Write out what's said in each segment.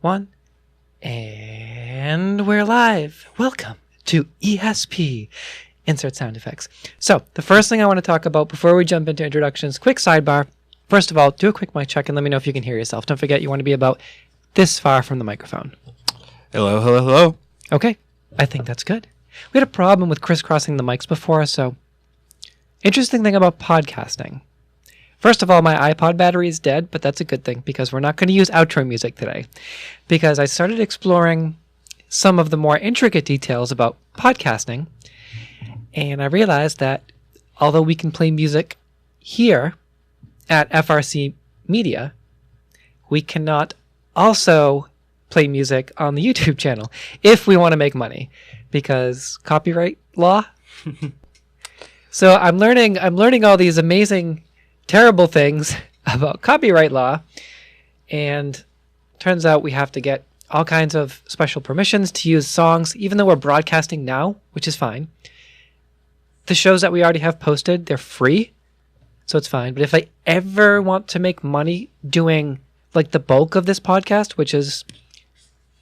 One. And we're live. Welcome to ESP. Insert sound effects. So, the first thing I want to talk about before we jump into introductions, quick sidebar. First of all, do a quick mic check and let me know if you can hear yourself. Don't forget you want to be about this far from the microphone. Hello, hello, hello. Okay, I think that's good. We had a problem with crisscrossing the mics before, so interesting thing about podcasting. First of all, my iPod battery is dead, but that's a good thing because we're not going to use outro music today. Because I started exploring some of the more intricate details about podcasting, and I realized that although we can play music here at FRC Media, we cannot also play music on the YouTube channel if we want to make money because copyright law. So I'm learning all these amazing terrible things about copyright law, and turns out we have to get all kinds of special permissions to use songs, even though we're broadcasting now, which is fine. The shows that we already have posted, they're free, so it's fine. But if I ever want to make money doing like the bulk of this podcast, which is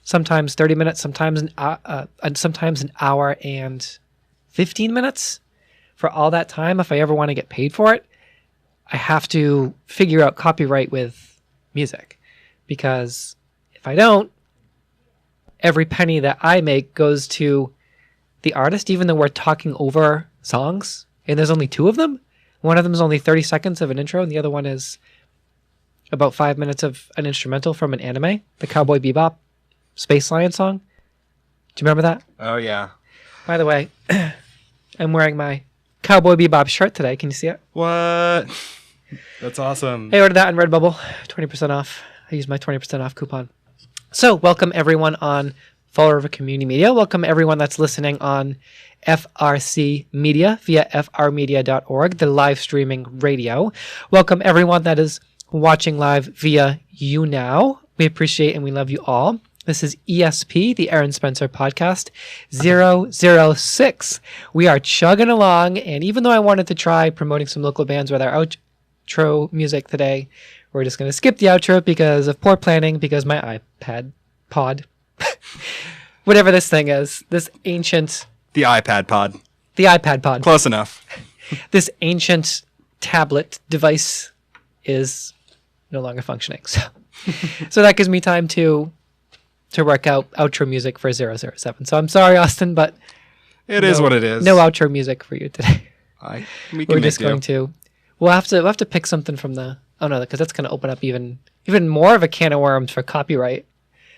sometimes 30 minutes, sometimes an hour and 15 minutes, for all that time, if I ever want to get paid for it, I have to figure out copyright with music, because if I don't, every penny that I make goes to the artist, even though we're talking over songs, and there's only two of them. One of them is only 30 seconds of an intro, and the other one is about 5 minutes of an instrumental from an anime, the Cowboy Bebop Space Lion song. Do you remember that? Oh, yeah. By the way, I'm wearing my Cowboy Bebop shirt today. Can you see it? What? That's awesome. I ordered that on Redbubble, 20% off. I used my 20% off coupon. So, welcome everyone on Fall River Community Media. Welcome everyone that's listening on FRC Media via frmedia.org, the live streaming radio. Welcome everyone that is watching live via YouNow. We appreciate and we love you all. This is ESP, the Eryn Spencer podcast, 006. We are chugging along, and even though I wanted to try promoting some local bands with our outro music today, we're just going to skip the outro because of poor planning, because my iPad pod, whatever this thing is, this ancient... The iPad pod. The iPad pod. Close enough. This ancient tablet device is no longer functioning. So that gives me time to work out outro music for 007. So I'm sorry, Austin, but... It is what it is. No outro music for you today. We're just going to... We'll have to pick something from the... Oh, no, because that's going to open up even more of a can of worms for copyright.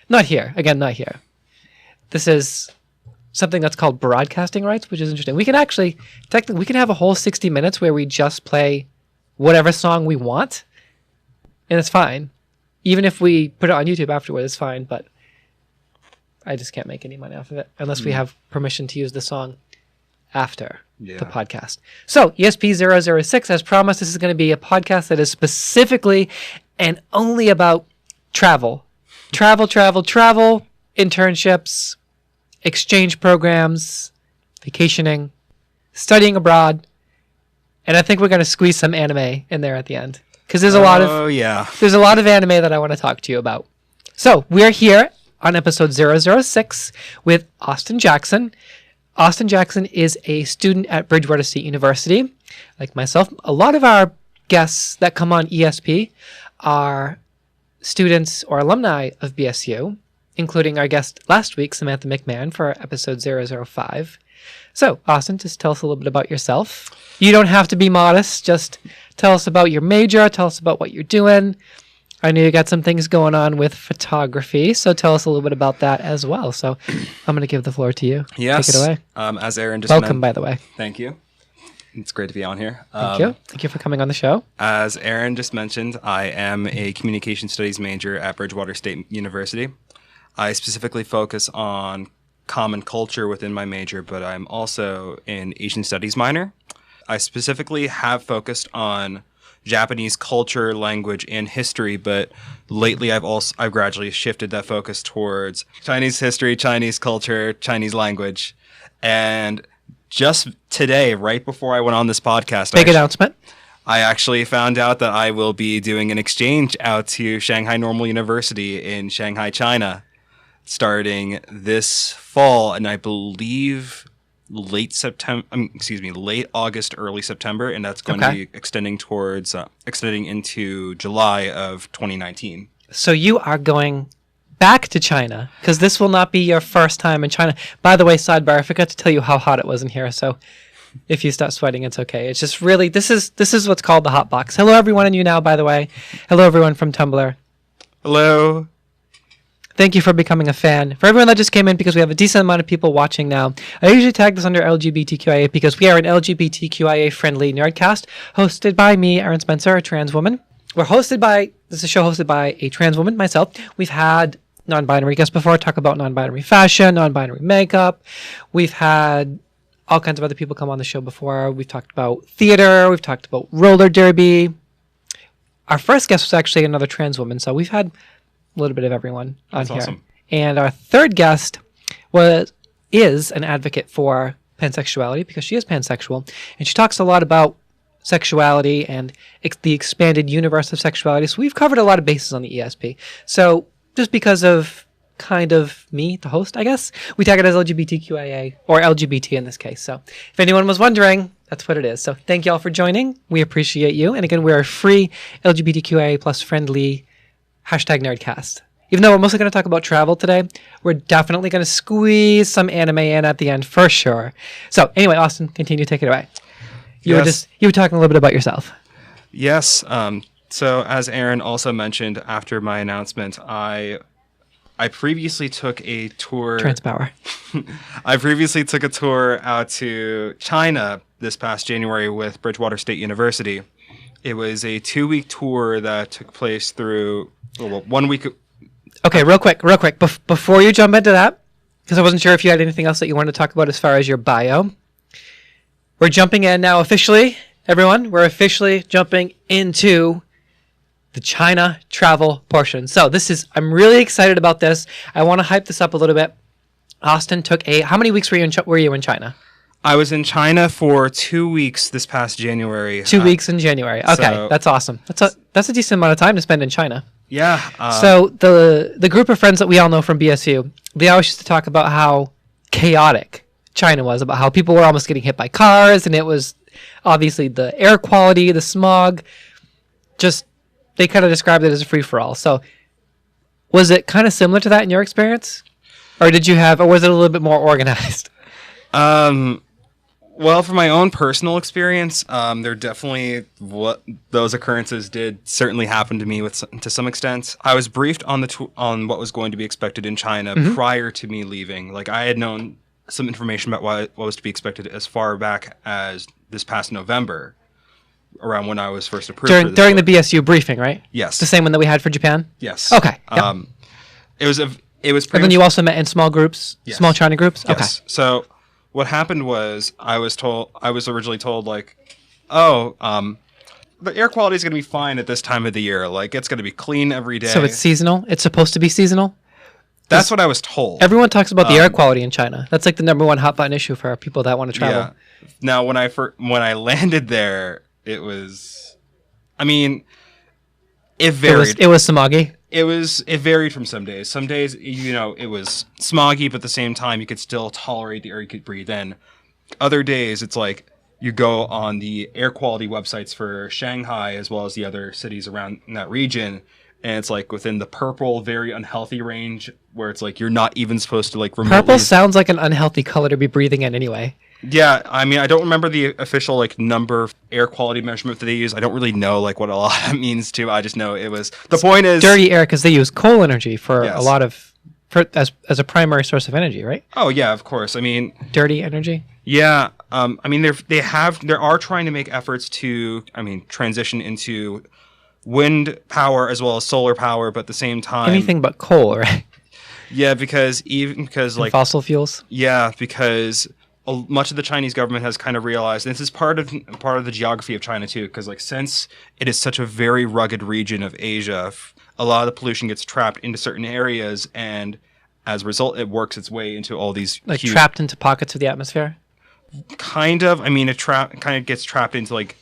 Not here. Again, not here. This is something that's called broadcasting rights, which is interesting. We can actually... Technically, we can have a whole 60 minutes where we just play whatever song we want, and it's fine. Even if we put it on YouTube afterward, it's fine, but... I just can't make any money off of it unless we have permission to use the song after the podcast. So, ESP006, as promised, this is going to be a podcast that is specifically and only about travel. Travel, internships, exchange programs, vacationing, studying abroad, and I think we're going to squeeze some anime in there at the end. Because there's a lot of anime that I want to talk to you about. So, we're here on episode 006 with Austin Jackson. Austin Jackson is a student at Bridgewater State University. Like myself, a lot of our guests that come on ESP are students or alumni of BSU, including our guest last week, Samantha McMahon, for episode 005. So, Austin, just tell us a little bit about yourself. You don't have to be modest. Just tell us about your major. Tell us about what you're doing. I know you got some things going on with photography, so tell us a little bit about that as well. So I'm going to give the floor to you. Yes. Take it away. As Eryn just Welcome, by the way. Thank you. It's great to be on here. Thank you. Thank you for coming on the show. As Eryn just mentioned, I am a communication studies major at Bridgewater State University. I specifically focus on common culture within my major, but I'm also an Asian studies minor. I specifically have focused on Japanese culture, language, and history, but lately I've gradually shifted that focus towards Chinese history, Chinese culture, Chinese language. And just today, right before I went on this podcast, Big announcement. I actually found out that I will be doing an exchange out to Shanghai Normal University in Shanghai, China, starting this fall, and I believe late August, early September, and that's going to be extending into July of 2019. So you are going back to China, because this will not be your first time in China. By the way, sidebar, I forgot to tell you how hot it was in here, so if you start sweating, it's okay. It's just really, this is what's called the hot box. Hello, everyone, and you now, by the way. Hello, everyone from Tumblr. Hello. Thank you for becoming a fan. For everyone that just came in, because we have a decent amount of people watching now, I usually tag this under LGBTQIA because we are an LGBTQIA-friendly nerdcast hosted by me, Eryn Spencer, a trans woman. This is a show hosted by a trans woman, myself. We've had non-binary guests before, talk about non-binary fashion, non-binary makeup. We've had all kinds of other people come on the show before. We've talked about theater. We've talked about roller derby. Our first guest was actually another trans woman, so we've had a little bit of everyone on here. Awesome. And our third guest is an advocate for pansexuality, because she is pansexual, and she talks a lot about sexuality and the expanded universe of sexuality. So we've covered a lot of bases on the ESP. So just because of kind of me, the host, I guess, we tag it as LGBTQIA, or LGBT in this case. So if anyone was wondering, that's what it is. So thank you all for joining. We appreciate you. And again, we're a free LGBTQIA plus friendly #Nerdcast. Even though we're mostly going to talk about travel today, we're definitely going to squeeze some anime in at the end for sure. So anyway, Austin, continue, take it away. You were talking a little bit about yourself. Yes. So as Eryn also mentioned after my announcement, I previously took a tour. Transpower. I previously took a tour out to China this past January with Bridgewater State University. It was a 2-week tour that took place through 1 week. Okay, real quick. Before you jump into that, because I wasn't sure if you had anything else that you wanted to talk about as far as your bio. We're jumping in now officially, everyone. We're officially jumping into the China travel portion. So I'm really excited about this. I want to hype this up a little bit. Austin took how many weeks were you in China? I was in China for 2 weeks this past January. 2 weeks in January. Okay, so that's awesome. That's a decent amount of time to spend in China. Yeah. So the group of friends that we all know from BSU, they always used to talk about how chaotic China was, about how people were almost getting hit by cars, and it was obviously the air quality, the smog, just they kind of described it as a free-for-all. So was it kind of similar to that in your experience? Or was it a little bit more organized? Well, for my own personal experience, there definitely what those occurrences did certainly happen to me to some extent. I was briefed on on what was going to be expected in China prior to me leaving. Like, I had known some information about what was to be expected as far back as this past November, around when I was first approved. During the BSU briefing, right? Yes. The same one that we had for Japan? Yes. Okay. Yep. It was and then you also met in small groups? Yes. Small China groups? Yes. Okay. So what happened was I was originally told, like, the air quality is going to be fine at this time of the year. Like, it's going to be clean every day. So it's seasonal? It's supposed to be seasonal? That's what I was told. Everyone talks about the air quality in China. That's like the number one hot button issue for people that want to travel. Yeah. Now, when I landed there, it was, I mean, it varied. It was smoggy? It varied from some days. Some days, it was smoggy, but at the same time, you could still tolerate the air you could breathe in. Other days, it's like you go on the air quality websites for Shanghai as well as the other cities around in that region, and it's like within the purple, very unhealthy range, where it's like you're not even supposed to like remotely. Purple sounds like an unhealthy color to be breathing in anyway. Yeah, I mean, I don't remember the official like number of air quality measurement that they use. I don't really know like what a lot of that means too. I just know it was the point is dirty air, because they use coal energy for a lot of as a primary source of energy, right? Oh yeah, of course. I mean, dirty energy. Yeah, I mean they are trying to make efforts to transition into wind power as well as solar power, but at the same time anything but coal, right? Yeah, because like fossil fuels. Yeah, because much of the Chinese government has kind of realized, and this is part of the geography of China too, because like since it is such a very rugged region of Asia, a lot of the pollution gets trapped into certain areas, and as a result, it works its way into all these trapped into pockets of the atmosphere. Kind of. I mean, it kind of gets trapped into like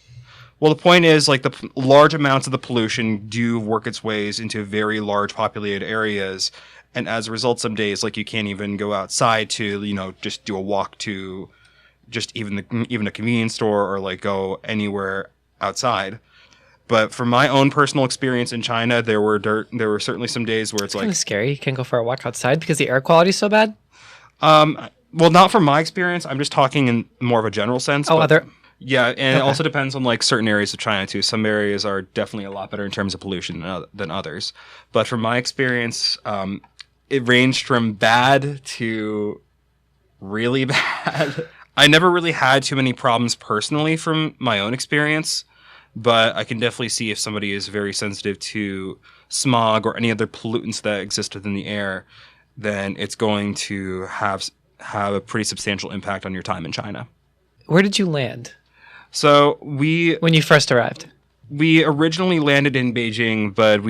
Well, the point is, like, large amounts of the pollution do work its ways into very large populated areas. And as a result, some days, like, you can't even go outside to, just do a walk to just even a convenience store or, like, go anywhere outside. But from my own personal experience in China, there were certainly some days where it's like... kind of scary. You can't go for a walk outside because the air quality is so bad? Well, not from my experience. I'm just talking in more of a general sense. Oh, other... Yeah, and it also depends on, like, certain areas of China, too. Some areas are definitely a lot better in terms of pollution than others. But from my experience, it ranged from bad to really bad. I never really had too many problems personally from my own experience, but I can definitely see if somebody is very sensitive to smog or any other pollutants that exist within the air, then it's going to have a pretty substantial impact on your time in China. Where did you land? So when you first arrived, we originally landed in Beijing, but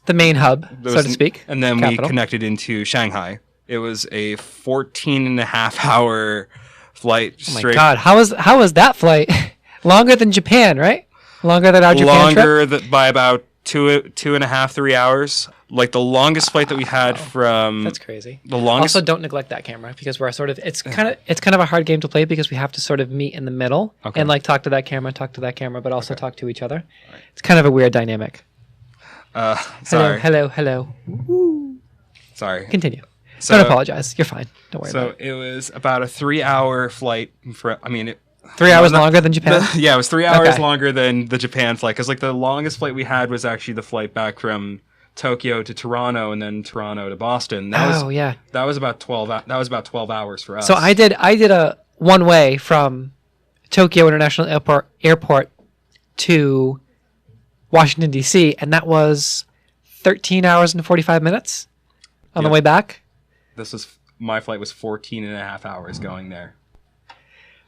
the main hub, so to speak, and then capital. We connected into Shanghai. It was a 14.5-hour flight. Oh my God! How was that flight? Longer than Japan, right? Longer than our Japan trip? By about 2.5, 3 hours. Like the longest flight that we had from... That's crazy. The longest... Also, don't neglect that camera because we're sort of... It's kind of a hard game to play because we have to sort of meet in the middle and like talk to that camera, but also talk to each other. Right. It's kind of a weird dynamic. Sorry. Hello. Woo. Sorry. Continue. Don't apologize. You're fine. Don't worry about it. So it was about a 3-hour flight. 3 hours longer than Japan? Yeah, it was 3 hours longer than the Japan flight because like the longest flight we had was actually the flight back from Tokyo to Toronto and then Toronto to Boston. That was about 12 hours for us. So I did a one-way from Tokyo International Airport to Washington D.C. and that was 13 hours and 45 minutes on the way back. My flight was 14.5 hours going there.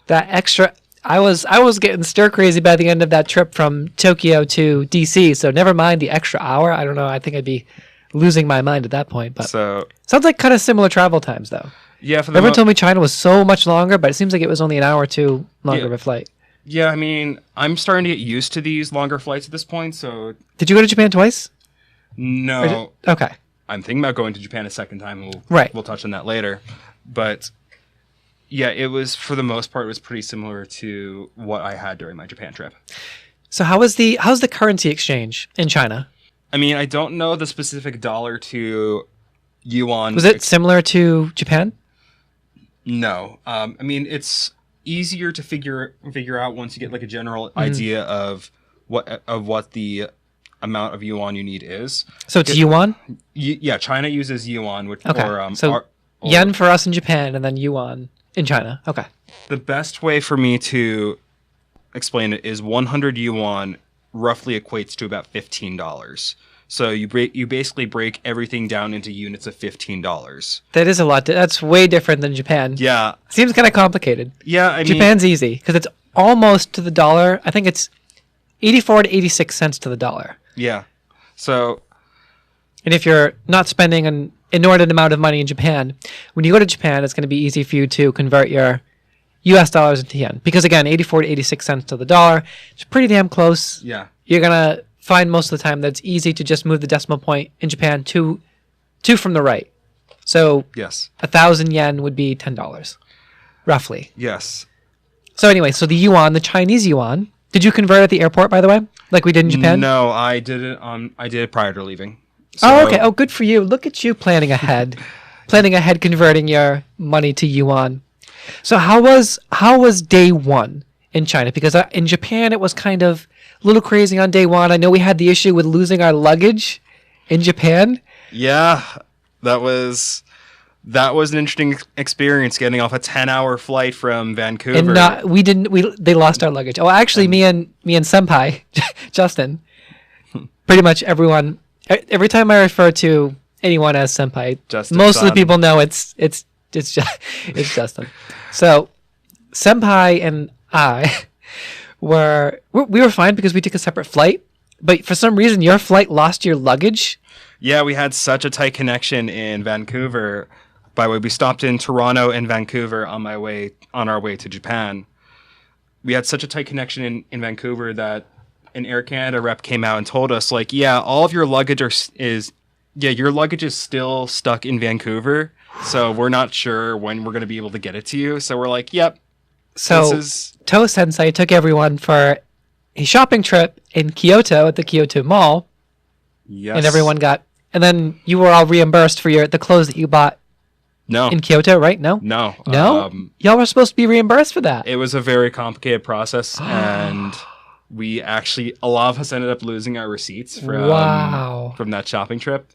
That extra I was getting stir crazy by the end of that trip from Tokyo to DC. So never mind the extra hour. I don't know. I think I'd be losing my mind at that point. But sounds like kind of similar travel times though. Yeah. Everyone told me China was so much longer, but it seems like it was only an hour or two longer of a flight. Yeah, I mean, I'm starting to get used to these longer flights at this point. So did you go to Japan twice? No. Okay. I'm thinking about going to Japan a second time. And we'll touch on that later. But yeah, it was, for the most part, it was pretty similar to what I had during my Japan trip. So how's the currency exchange in China? I mean, I don't know the specific dollar to yuan. Was it similar to Japan? No. I mean, it's easier to figure out once you get like a general idea of what the amount of yuan you need is. So it's yuan? Yeah, China uses yuan, which yen for us in Japan and then yuan in China. Okay. The best way for me to explain it is 100 yuan roughly equates to about $15. So you basically break everything down into units of $15. That is a lot. That's way different than Japan. Yeah. Seems kind of complicated. Yeah, Japan's easy because it's almost to the dollar. I think it's 84 to 86 cents to the dollar. Yeah. So. And if you're not spending an inordinate amount of money in Japan, when you go to Japan, it's going to be easy for you to convert your US dollars into yen. Because again, 84 to 86 cents to the dollar, it's pretty damn close. Yeah. You're going to find most of the time that it's easy to just move the decimal point in Japan to from the right. So yes, 1,000 yen would be $10, roughly. Yes. So anyway, so the yuan, the Chinese yuan, did you convert at the airport, by the way, like we did in Japan? No, I did it. I did it prior to leaving. So, okay. Oh, good for you. Look at you planning ahead, converting your money to yuan. So how was day one in China? Because in Japan, it was kind of a little crazy on day one. I know we had the issue with losing our luggage in Japan. Yeah, that was an interesting experience getting off a 10-hour flight from Vancouver. And they lost our luggage. Oh, actually, me and Senpai, Justin, pretty much everyone. Every time I refer to anyone as Senpai, most of the people know it's Justin. So Senpai and I we were fine because we took a separate flight, but for some reason your flight lost your luggage. Yeah, we had such a tight connection in Vancouver. By the way, we stopped in Toronto and Vancouver on our way to Japan. we had such a tight connection in Vancouver that an Air Canada rep came out and told us, like, yeah, all of your luggage your luggage is still stuck in Vancouver, so we're not sure when we're going to be able to get it to you. So we're like, yep. So Toe Sensei took everyone for a shopping trip in Kyoto at the Kyoto Mall. Yes. And everyone and then you were all reimbursed for the clothes that you bought in Kyoto, right? No? No. Y'all were supposed to be reimbursed for that. It was a very complicated process, and we actually, a lot of us ended up losing our receipts from that shopping trip.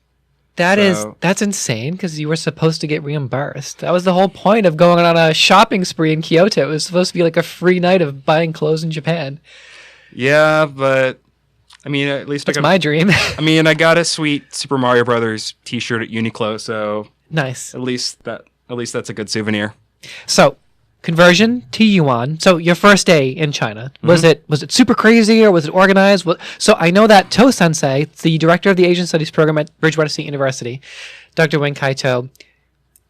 That's insane, because you were supposed to get reimbursed. That was the whole point of going on a shopping spree in Kyoto. It was supposed to be like a free night of buying clothes in Japan. Yeah, but I mean, at least that's my dream. I mean, I got a sweet Super Mario Brothers T-shirt at Uniqlo, so nice. At least that's a good souvenir. So, conversion to yuan. So, your first day in China, was it super crazy, or was it organized? So, I know that To Sensei, the director of the Asian Studies program at Bridgewater State University, Dr. Wen Kai-to,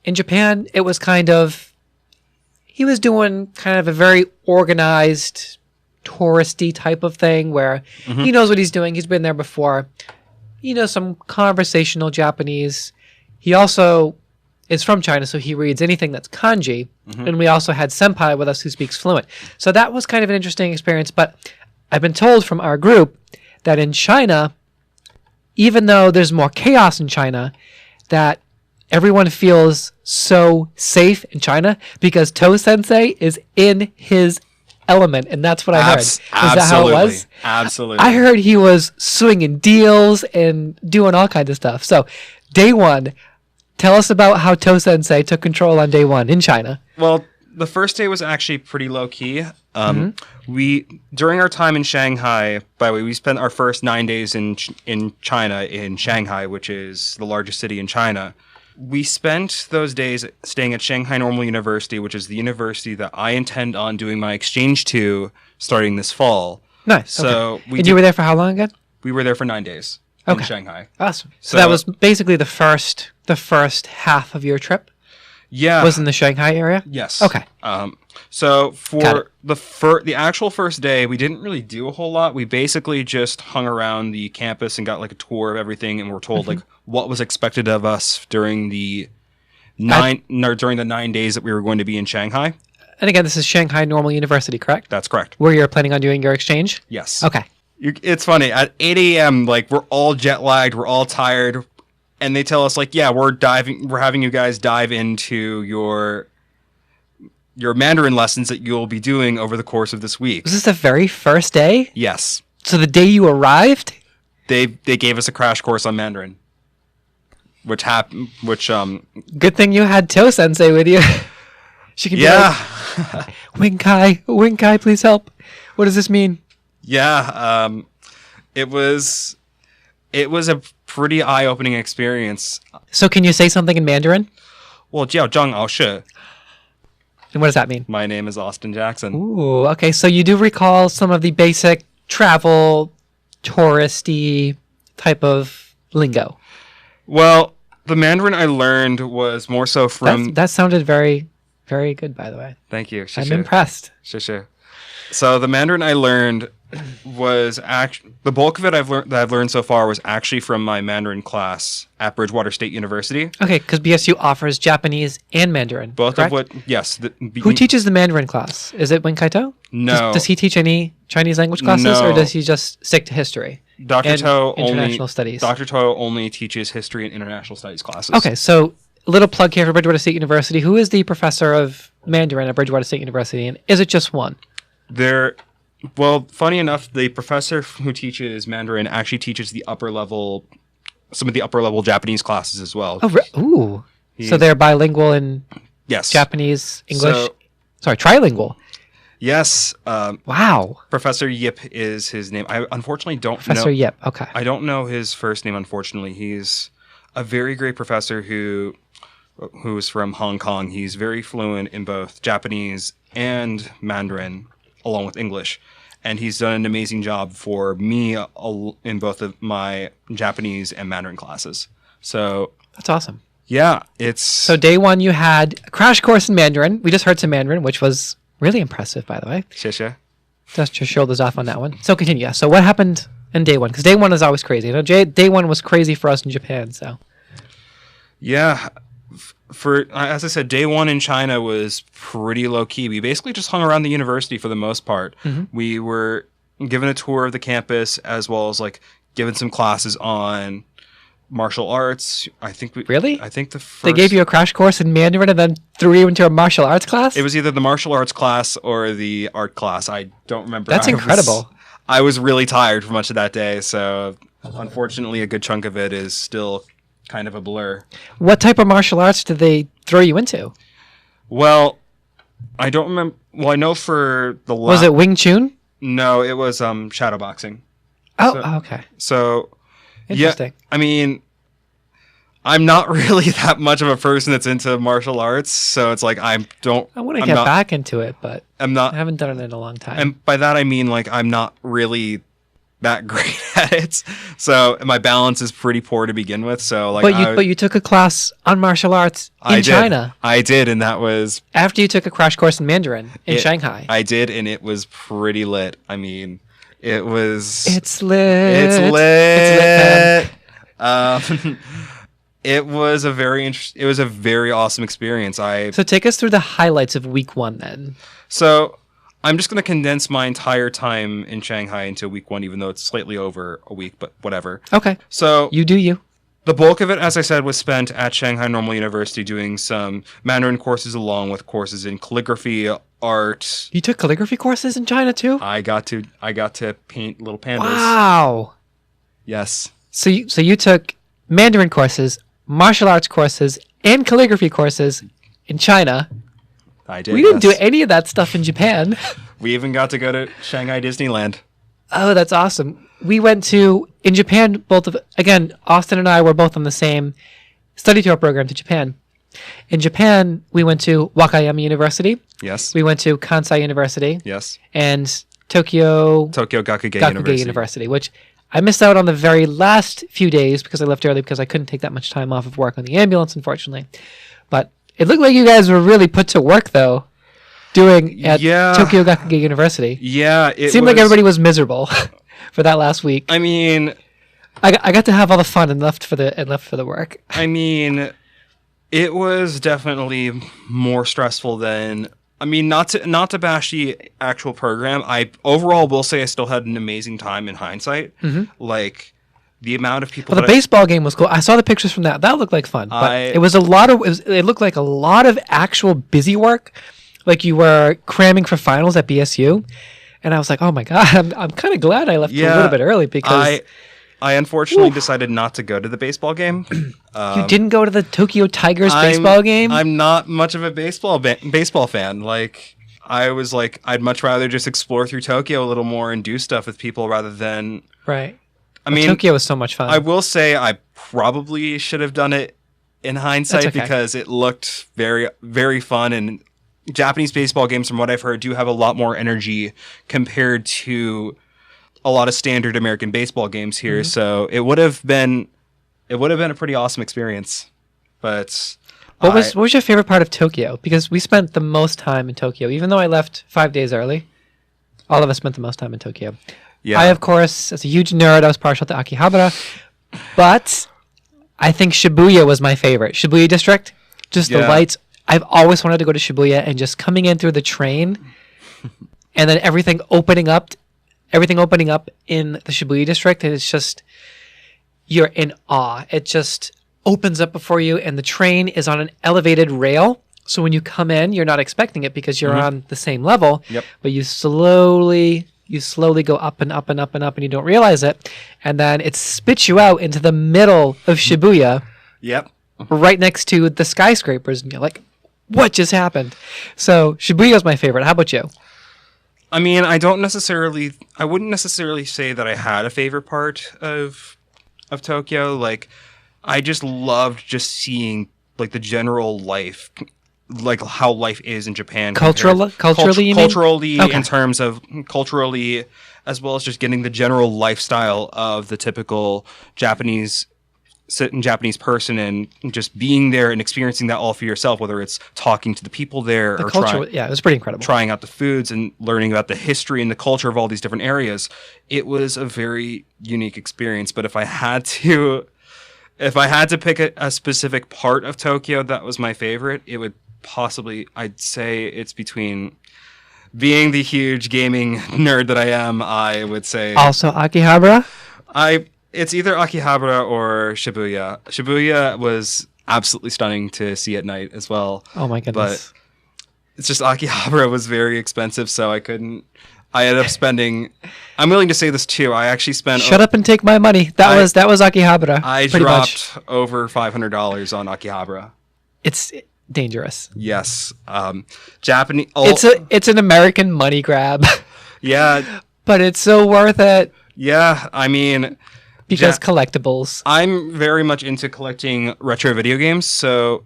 in Japan, it was he was doing kind of a very organized, touristy type of thing where he knows what he's doing. He's been there before. He knows some conversational Japanese. He also is from China, so he reads anything that's kanji. And we also had senpai with us who speaks fluent. So that was kind of an interesting experience. But I've been told from our group that in China, even though there's more chaos in China, that everyone feels so safe in China because To Sensei is in his element, and that's what I heard. Is that how it was? Absolutely. I heard he was swinging deals and doing all kinds of stuff. So, day one, tell us about how To Sensei took control on day one in China. Well, the first day was actually pretty low key. We during our time in Shanghai, by the way, we spent our first 9 days in China, in Shanghai, which is the largest city in China. We spent those days staying at Shanghai Normal University, which is the university that I intend on doing my exchange to starting this fall. Nice. So okay. You were there for how long again? We were there for 9 days in Shanghai. Awesome. So that was basically the first half of your trip? Yeah. Was in the Shanghai area? Yes. Okay. So for the actual first day, we didn't really do a whole lot. We basically just hung around the campus and got like a tour of everything, and were told like what was expected of us during the 9 days that we were going to be in Shanghai. And again, this is Shanghai Normal University, correct? That's correct. Where you're planning on doing your exchange? Yes. Okay. It's funny. At 8 a.m., like, we're all jet lagged, we're all tired, and they tell us, like, yeah, we're having you guys dive into your Mandarin lessons that you'll be doing over the course of this week. Was this the very first day? Yes. So the day you arrived? They gave us a crash course on Mandarin. Good thing you had To Sensei with you. She could be like, Wing Kai, please help. What does this mean? Yeah, it was a pretty eye-opening experience. So can you say something in Mandarin? Well, 叫张傲是. And what does that mean? My name is Austin Jackson. Ooh, okay. So you do recall some of the basic travel, touristy type of lingo. Well, the Mandarin I learned was more so from... That sounded very, very good, by the way. Thank you. I'm impressed. So the Mandarin I learned was the bulk of it I've learned so far was actually from my Mandarin class at Bridgewater State University. Okay, because BSU offers Japanese and Mandarin. Both correct? of what? Yes. Who teaches the Mandarin class? Is it Wen Kai-to? No. Does he teach any Chinese language classes, or does he just stick to history? Dr. To international studies. Dr. To only teaches history and international studies classes. Okay, so a little plug here for Bridgewater State University. Who is the professor of Mandarin at Bridgewater State University, and is it just one? Well, funny enough, the professor who teaches Mandarin actually teaches some of the upper level Japanese classes as well. Oh, so they're bilingual in yes, Japanese, English. Trilingual. Yes. Wow. Professor Yip is his name. I unfortunately don't know. Professor Yip. Okay. I don't know his first name. Unfortunately, he's a very great professor who's from Hong Kong. He's very fluent in both Japanese and Mandarin, along with English. And he's done an amazing job for me in both of my Japanese and Mandarin classes. So that's awesome. Yeah, so day one you had a crash course in Mandarin. We just heard some Mandarin, which was really impressive, by the way. 谢谢. Dust your shoulders off on that one. So continue. Yeah. So what happened in day one? Because day one is always crazy. Day one was crazy for us in Japan. So. Yeah. As I said, day one in China was pretty low key. We basically just hung around the university for the most part. We were given a tour of the campus as well as given some classes on martial arts. Really? I think the first... They gave you a crash course in Mandarin and then threw you into a martial arts class? It was either the martial arts class or the art class. I don't remember. That's incredible. I was really tired for much of that day, so unfortunately a good chunk of it is still kind of a blur. What type of martial arts did they throw you into? Well, I don't remember. Well, I know for the Was it Wing Chun? No, it was shadow boxing. Oh, okay. So... Interesting. Yeah, I mean, I'm not really that much of a person that's into martial arts, so it's I want to get back into it, but I haven't done it in a long time. And by that I mean I'm not really that great at it, so my balance is pretty poor to begin with. So but you took a class on martial arts in China. I did, and that was after you took a crash course in Mandarin in Shanghai. I did, and it was pretty lit. I mean. It was. It's lit. It's lit. It was a very awesome experience. So take us through the highlights of week one then. So I'm just going to condense my entire time in Shanghai into week one, even though it's slightly over a week, but whatever. Okay. So you do you. The bulk of it, as I said, was spent at Shanghai Normal University doing some Mandarin courses along with courses in calligraphy, art. You took calligraphy courses in China too? I got to paint little pandas. Wow. Yes. So you took Mandarin courses, martial arts courses, and calligraphy courses in China. I did. We didn't do any of that stuff in Japan. We even got to go to Shanghai Disneyland. Oh, that's awesome. We went in Japan, Austin and I were both on the same study tour program to Japan. In Japan, we went to Wakayama University. Yes. We went to Kansai University. Yes. And Tokyo Gakugei University, which I missed out on the very last few days because I left early because I couldn't take that much time off of work on the ambulance, unfortunately. But it looked like you guys were really put to work, though, doing at Tokyo Gakugei University. Yeah. It seemed like everybody was miserable for that last week. I mean... I got to have all the fun and left for the work. I mean... It was definitely more stressful than... I mean, not to bash the actual program. I overall will say I still had an amazing time in hindsight. The amount of people... Well, the baseball game was cool. I saw the pictures from that. That looked like fun. But it looked like a lot of actual busy work. Like you were cramming for finals at BSU. And I was like, oh my God, I'm kind of glad I left a little bit early because... I unfortunately decided not to go to the baseball game. You didn't go to the Tokyo Tigers baseball game? I'm not much of a baseball fan. I'd much rather just explore through Tokyo a little more and do stuff with people rather than... Right. Tokyo was so much fun. I will say I probably should have done it in hindsight because it looked very, very fun. And Japanese baseball games, from what I've heard, do have a lot more energy compared to a lot of standard American baseball games here. So it would have been a pretty awesome experience. But what was your favorite part of Tokyo? Because we spent the most time in Tokyo, even though I left 5 days early. All of us spent the most time in Tokyo. Yeah. I, of course, as a huge nerd, I was partial to Akihabara, but I think Shibuya was my favorite. Shibuya District, just the lights. I've always wanted to go to Shibuya and just coming in through the train and then everything opening up in the Shibuya District, and it's just, you're in awe. It just opens up before you, and the train is on an elevated rail. So when you come in, you're not expecting it because you're on the same level, but you slowly go up and up and up and up, and you don't realize it. And then it spits you out into the middle of Shibuya. Right next to the skyscrapers. And you're like, what just happened? So Shibuya was my favorite. How about you? I mean, I wouldn't necessarily say that I had a favorite part of Tokyo. Like, I just loved just seeing like the general life, like how life is in Japan. Culturally, in terms of culturally, as well as just getting the general lifestyle of the typical Japanese Japanese person and just being there and experiencing that all for yourself, whether it's talking to the people there The or culture, it was pretty incredible. trying out the foods and learning about the history and the culture of all these different areas. It was a very unique experience. But if I had to pick a specific part of Tokyo that was my favorite, it would possibly, I'd say it's between, being the huge gaming nerd that I am, I would say Also, Akihabara. It's either Akihabara or Shibuya. Shibuya was absolutely stunning to see at night as well. Oh my goodness. But it's just Akihabara was very expensive, so I ended up spending, I'm willing to say this too, I actually spent... Shut up and take my money. That was Akihabara. I dropped over $500 on Akihabara. It's dangerous. Yes. Japanese... It's an American money grab. Yeah. But it's so worth it. Yeah, I mean... Because collectibles. I'm very much into collecting retro video games, so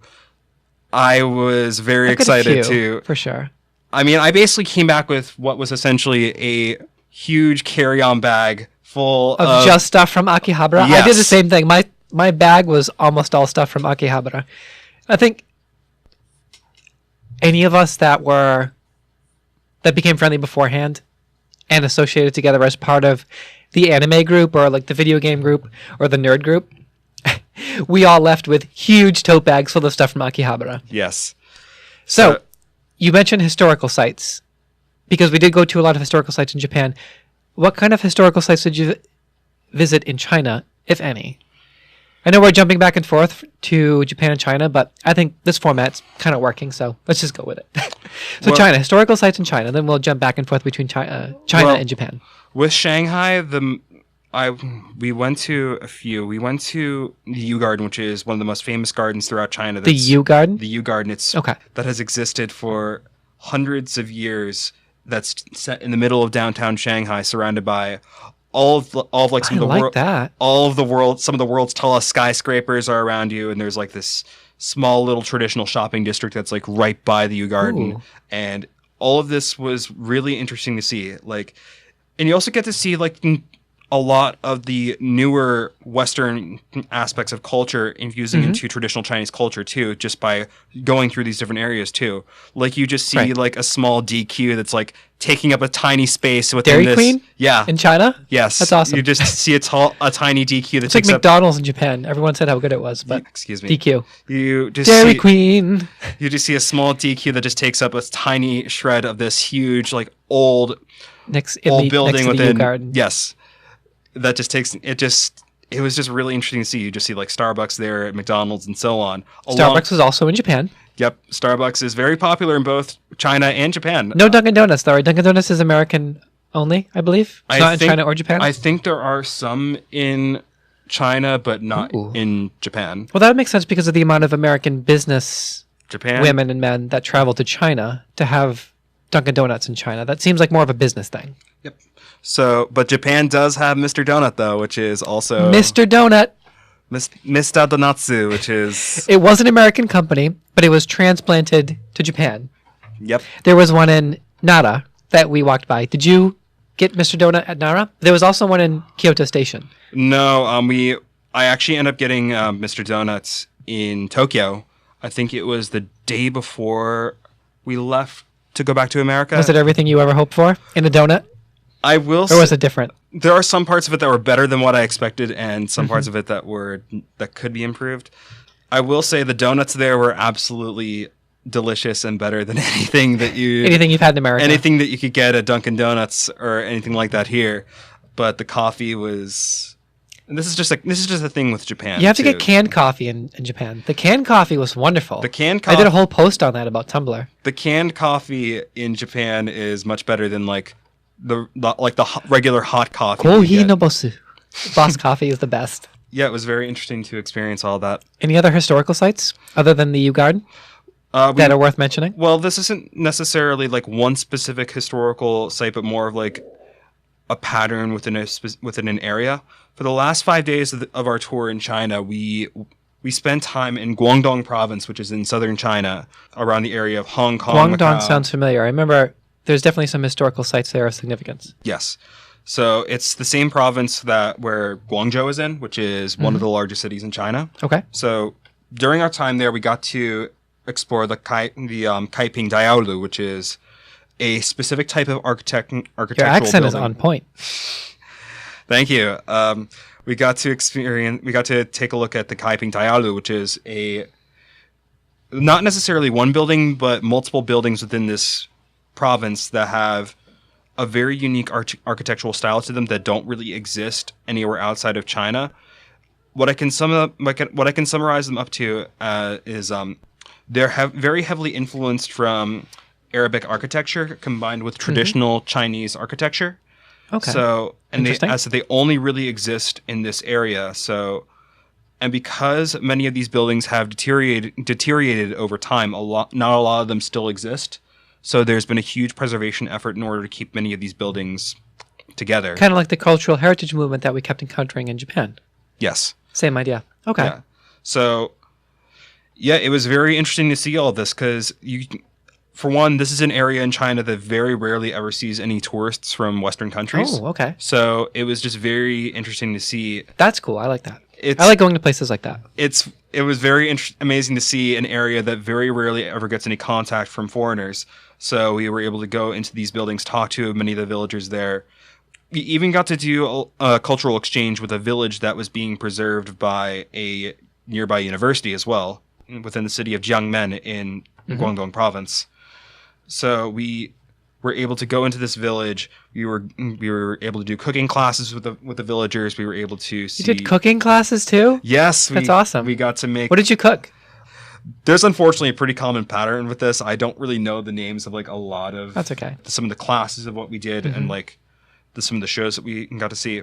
I was very excited to... For sure. I mean, I basically came back with what was essentially a huge carry-on bag full of... just stuff from Akihabara? Yes. I did the same thing. My bag was almost all stuff from Akihabara. I think any of us that became friendly beforehand and associated together as part of the anime group or like the video game group or the nerd group, we all left with huge tote bags full of stuff from Akihabara. Yes. So you mentioned historical sites because we did go to a lot of historical sites in Japan. What kind of historical sites did you visit in China, if any? I know we're jumping back and forth to Japan and China, but I think this format's kind of working, so let's just go with it. China, historical sites in China, then we'll jump back and forth between China and Japan. With Shanghai, we went to a few. We went to the Yew Garden, which is one of the most famous gardens throughout China. The Yew Garden? The Yew Garden. That has existed for hundreds of years. That's set in the middle of downtown Shanghai, surrounded by all of some of the world's tallest skyscrapers are around you, and there's like this small little traditional shopping district that's like right by the Yew Garden. Ooh. And all of this was really interesting to see. And you also get to see a lot of the newer Western aspects of culture infusing into traditional Chinese culture too, just by going through these different areas too. You just see a small DQ that's taking up a tiny space within Dairy Queen? Yeah. In China? Yes. That's awesome. You just see a tiny DQ that it's takes like McDonald's in Japan. Everyone said how good it was, but excuse me. DQ. You just Dairy Queen. You just see a small DQ that just takes up a tiny shred of this huge old building within garden. Yes. That just takes it was just really interesting to see. You just see Starbucks there at McDonald's and so on. Starbucks was also in Japan. Yep. Starbucks is very popular in both China and Japan. No Dunkin' Donuts though, right? Dunkin' Donuts is American only, I believe. It's not in China or Japan. I think there are some in China, but not in Japan. Well, that makes sense because of the amount of American business women and men that travel to China to have Dunkin' Donuts in China. That seems like more of a business thing. Yep. But Japan does have Mr. Donut though, which is also Mr. Donut. Mr. Donatsu, which is it was an American company, but it was transplanted to Japan. Yep. There was one in Nara that we walked by. Did you get Mr. Donut at Nara? There was also one in Kyoto Station. No, I actually ended up getting Mr. Donuts in Tokyo. I think it was the day before we left to go back to America. Was it everything you ever hoped for in a donut? I will say, or was it different? There are some parts of it that were better than what I expected, and some parts of it that could be improved. I will say the donuts there were absolutely delicious and better than anything you've had in America. Anything that you could get at Dunkin' Donuts or anything like that here. But the coffee was. And this is just a thing with Japan. You have to get canned coffee in Japan. The canned coffee was wonderful. I did a whole post on that about Tumblr. The canned coffee in Japan is much better than the regular hot coffee. Kohi no bosu. Boss coffee is the best. Yeah, it was very interesting to experience all that. Any other historical sites other than the Yew Garden that are worth mentioning? Well, this isn't necessarily one specific historical site, but more of a pattern within an area. For the last 5 days of our tour in China, we spent time in Guangdong province, which is in southern China, around the area of Hong Kong, Guangdong Macau. Sounds familiar. I remember there's definitely some historical sites there of significance. Yes. So it's the same province where Guangzhou is in, which is one of the largest cities in China. Okay. So during our time there, we got to explore the Kaiping Diaolu, which is a specific type of architectural Your accent building. is on point. Thank you. We got to take a look at the Kaiping Diaolu, which is not necessarily one building, but multiple buildings within this province that have a very unique architectural style to them that don't really exist anywhere outside of China. What I can summarize them up to is they're very heavily influenced from Arabic architecture combined with traditional Chinese architecture. Okay. So Interesting. they only really exist in this area. So, and because many of these buildings have deteriorated over time, not a lot of them still exist. So there's been a huge preservation effort in order to keep many of these buildings together. Kind of like the cultural heritage movement that we kept encountering in Japan. Yes. Same idea. Okay. Yeah. So, yeah, it was very interesting to see all this because for one, this is an area in China that very rarely ever sees any tourists from Western countries. Oh, okay. So it was just very interesting to see. That's cool. I like that. I like going to places like that. It was very amazing to see an area that very rarely ever gets any contact from foreigners. So we were able to go into these buildings, talk to many of the villagers there. We even got to do a cultural exchange with a village that was being preserved by a nearby university as well, within the city of Jiangmen in Guangdong province. So we were able to go into this village. We were able to do cooking classes with the villagers. We were able to see. You did cooking classes too? Yes, that's awesome. We got to make. What did you cook? There's unfortunately a pretty common pattern with this. I don't really know the names of like a lot of. That's okay. Some of the classes of what we did and like some of the shows that we got to see.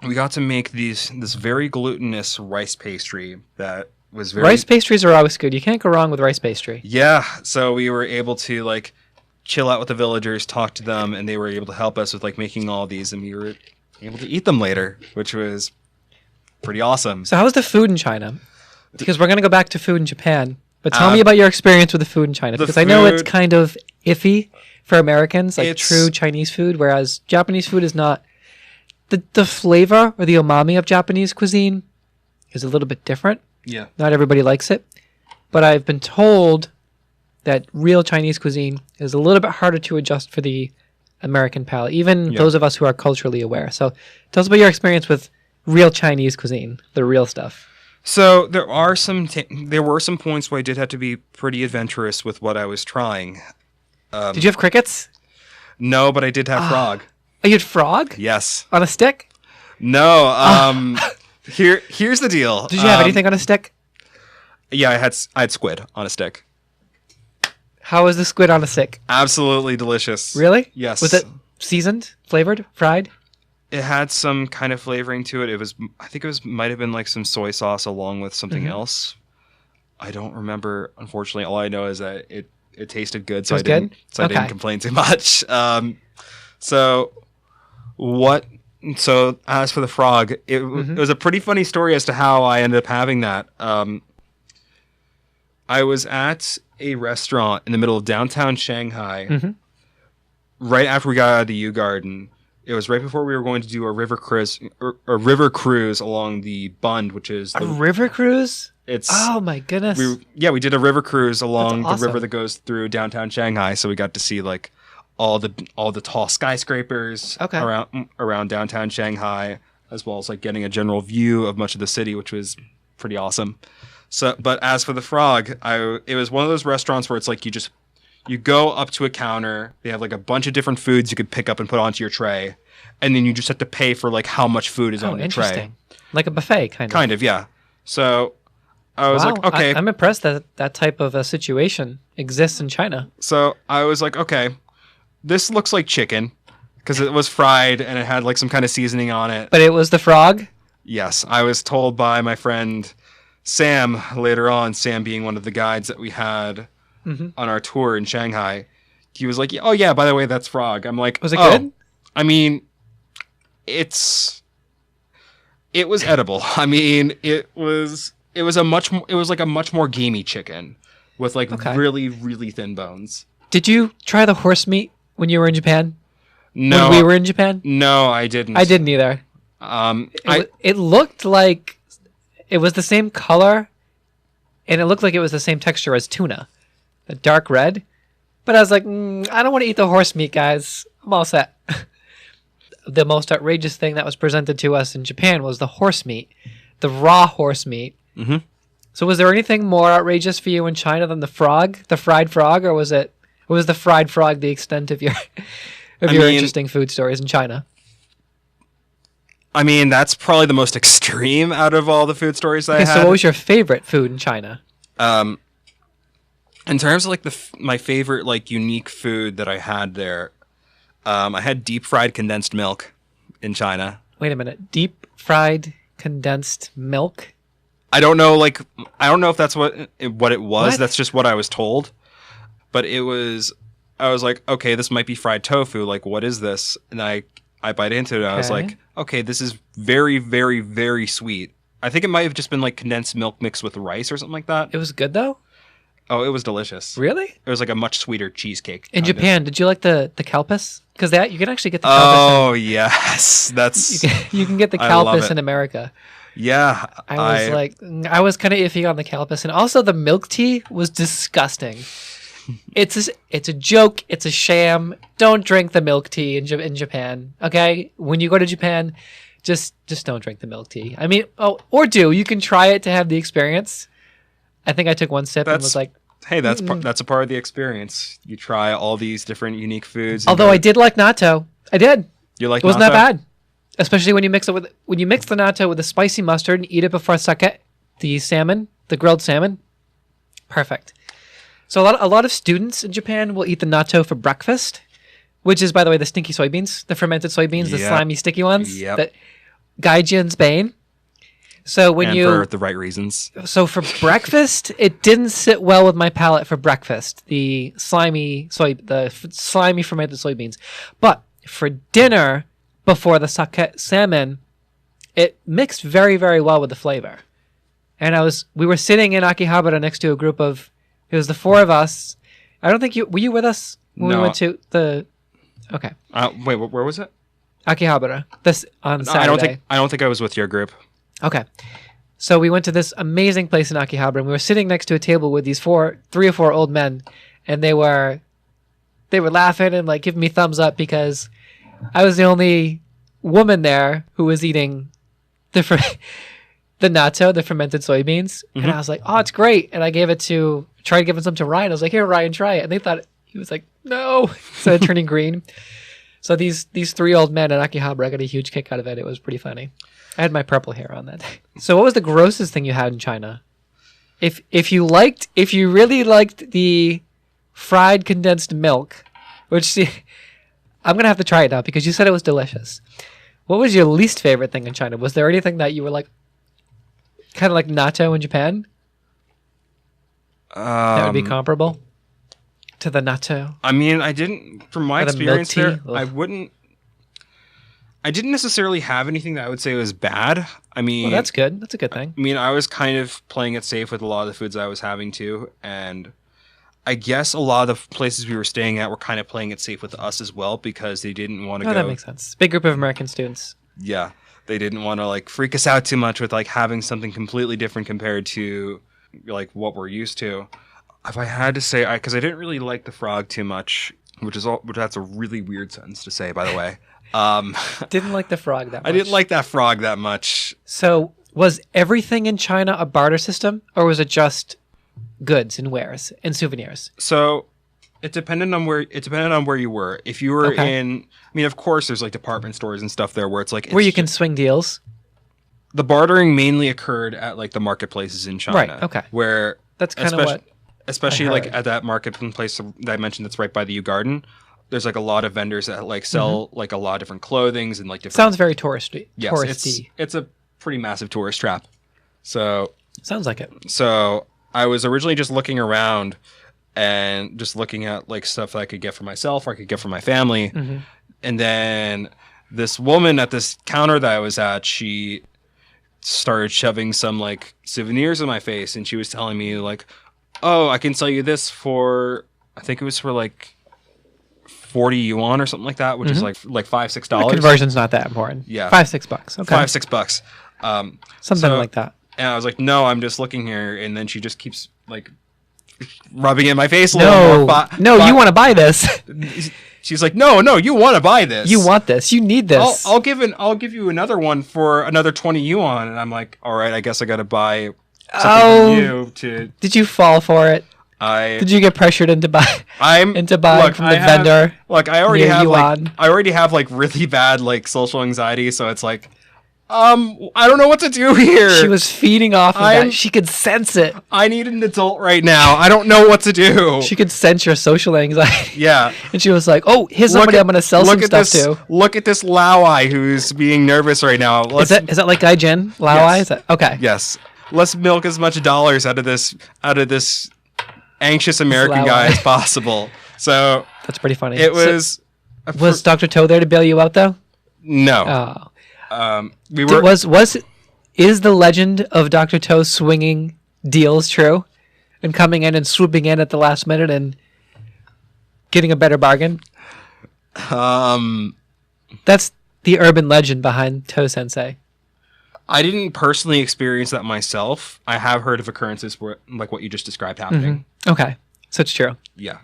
We got to make this very glutinous rice pastry that was very. Rice pastries are always good. You can't go wrong with rice pastry. Yeah, so we were able to like chill out with the villagers, talk to them, and they were able to help us with like making all these, and we were able to eat them later, which was pretty awesome. So how was the food in China? Because we're going to go back to food in Japan, but tell me about your experience with the food in China, because I know it's kind of iffy for Americans, like true Chinese food, whereas Japanese food is not. The flavor or the umami of Japanese cuisine is a little bit different. Yeah. Not everybody likes it, but I've been told that real Chinese cuisine is a little bit harder to adjust for the American palate, even those of us who are culturally aware. So tell us about your experience with real Chinese cuisine, the real stuff. So there were some points where I did have to be pretty adventurous with what I was trying. Did you have crickets? No, but I did have frog. Oh, you had frog? Yes. On a stick? No. Here's the deal. Did you have anything on a stick? Yeah, I had squid on a stick. How was the squid on a stick? Absolutely delicious. Really? Yes. Was it seasoned, flavored, fried? It had some kind of flavoring to it. I think might have been like some soy sauce along with something else. I don't remember, unfortunately. All I know is that it tasted good, so I didn't complain too much. So as for the frog, it was a pretty funny story as to how I ended up having that. I was at a restaurant in the middle of downtown Shanghai right after we got out of the U Garden. It was right before we were going to do a river cruise along the Bund, which is a river cruise. Oh my goodness! We did a river cruise along the river that goes through downtown Shanghai. So we got to see like all the tall skyscrapers around downtown Shanghai, as well as like getting a general view of much of the city, which was pretty awesome. So, but as for the frog, it was one of those restaurants where it's like you go up to a counter, they have like a bunch of different foods you could pick up and put onto your tray, and then you just have to pay for like how much food is on your tray. Like a buffet, kind of. Kind of, yeah. So I was like, okay. I'm impressed that that type of a situation exists in China. So I was like, okay, this looks like chicken because it was fried and it had like some kind of seasoning on it. But it was the frog? Yes. I was told by my friend Sam later on, Sam being one of the guides that we had on our tour in Shanghai. He was like, oh yeah, by the way, that's frog. I'm like, was it good? I mean, it was edible. I mean, it was like a much more gamey chicken with like really, really thin bones. Did you try the horse meat when you were in Japan? No, when we were in Japan? No, I didn't. I didn't either. It looked like it was the same color, and it looked like it was the same texture as tuna, a dark red. But I was like, I don't want to eat the horse meat, guys. I'm all set. The most outrageous thing that was presented to us in Japan was the horse meat, the raw horse meat. Mm-hmm. So was there anything more outrageous for you in China than the fried frog, or was the fried frog the extent of your interesting food stories in China? I mean, that's probably the most extreme out of all the food stories I had. So what was your favorite food in China? In terms of like my favorite like unique food that I had there, I had deep fried condensed milk in China. Wait a minute, deep fried condensed milk? I don't know if that's what it was. What? That's just what I was told. But I was like, okay, this might be fried tofu. Like, what is this? And I bite into it. And I was like, okay, this is very, very, very sweet. I think it might have just been like condensed milk mixed with rice or something like that. It was good though? Oh, it was delicious. Really? It was like a much sweeter cheesecake. In Japan, did you like the kalpus? Because you can actually get the kalpus. Oh, yes. That's you can get the kalpus in America. Yeah. I was kind of iffy on the kalpus, and also the milk tea was disgusting. It's a joke. It's a sham. Don't drink the milk tea in Japan. Okay, when you go to Japan, just don't drink the milk tea. I mean, or do you can try it to have the experience. I think I took one sip and was like, "Hey, that's a part of the experience. You try all these different unique foods." Although I did like natto, I did. You like? It wasn't that bad, especially when you mix the natto with the spicy mustard and eat it before sake, the grilled salmon. Perfect. So a lot of students in Japan will eat the natto for breakfast, which is, by the way, the stinky soybeans, the fermented soybeans, the slimy, sticky ones that Gaijin's bane. So for the right reasons. So for breakfast, it didn't sit well with my palate for breakfast. The slimy fermented soybeans, but for dinner before the sake salmon, it mixed very, very well with the flavor. And we were sitting in Akihabara next to a group of. It was the four of us. I don't think were you with us when we went to the? Okay. Wait, where was it? Akihabara. This on Saturday. I don't think I was with your group. Okay. So we went to this amazing place in Akihabara, and we were sitting next to a table with these three or four old men, and they were laughing and like giving me thumbs up because I was the only woman there who was eating the natto, the fermented soybeans, and I was like, "Oh, it's great!" And I tried giving some to Ryan. I was like, "Here, Ryan, try it." And they thought he was like, "No," so turning green. So these three old men at Akihabara got a huge kick out of it. It was pretty funny. I had my purple hair on that day. So what was the grossest thing you had in China? If you really liked the fried condensed milk, which I'm gonna have to try it now because you said it was delicious. What was your least favorite thing in China? Was there anything that you were like, kind of like natto in Japan? That would be comparable to the natto. I mean, I didn't. From my experience there, I didn't necessarily have anything that I would say was bad. I mean, well, that's good. That's a good thing. I mean, I was kind of playing it safe with a lot of the foods I was having too, and I guess a lot of the places we were staying at were kind of playing it safe with us as well because they didn't want to go. That makes sense. Big group of American students. Yeah, they didn't want to like freak us out too much with like having something completely different compared to like what we're used to. If I had to say, because I didn't really like the frog too much, which that's a really weird sentence to say, by the way. Didn't like the frog that much. I didn't like that frog that much. So was everything in China a barter system, or was it just goods and wares and souvenirs? So it depended on where you were. If you were in, I mean, of course, there's like department stores and stuff there where it's like where you can swing deals. The bartering mainly occurred at like the marketplaces in China, right? Okay, where that's kind of what. Especially like at that marketplace that I mentioned that's right by the U Garden. There's like a lot of vendors that like sell like a lot of different clothings and like different. Sounds very touristy. Yes, touristy. It's a pretty massive tourist trap. So sounds like it. So I was originally just looking around and just looking at like stuff that I could get for myself or I could get for my family. And then this woman at this counter that I was at, she started shoving some like souvenirs in my face, and she was telling me like, "Oh, I can sell you this for," I think it was for like 40 yuan or something like that, which is like $5, $6. The conversion's not that important. Yeah. $5, $6. Okay. $5, $6. Something like that. And I was like, no, I'm just looking here. And then she just keeps like rubbing it in my face a little more. No, you want to buy this. She's like, no, you want to buy this. You want this. You need this. I'll give you another one for another 20 yuan. And I'm like, all right, I guess I got to buy something from you to. Did you fall for it? Did you get pressured into buying from the vendor? Look, I already have like really bad like social anxiety, so it's like I don't know what to do here. She was feeding off of that. She could sense it. I need an adult right now. I don't know what to do. She could sense your social anxiety. Yeah. And she was like, oh, here's somebody I'm going to sell some stuff to. Look at this Lao-ai who's being nervous right now. Is that like Gaijin? Lao-ai? Yes. Okay. Yes. Let's milk as much dollars out of this anxious American guy as possible. So that's pretty funny. It was. Was Dr. Toe there to bail you out though? No. Oh. We were. Is the legend of Dr. Toe swinging deals true, and coming in and swooping in at the last minute and getting a better bargain? That's the urban legend behind Toe Sensei. I didn't personally experience that myself. I have heard of occurrences where, like what you just described, happening. Mm-hmm. Okay, so it's true. Yeah.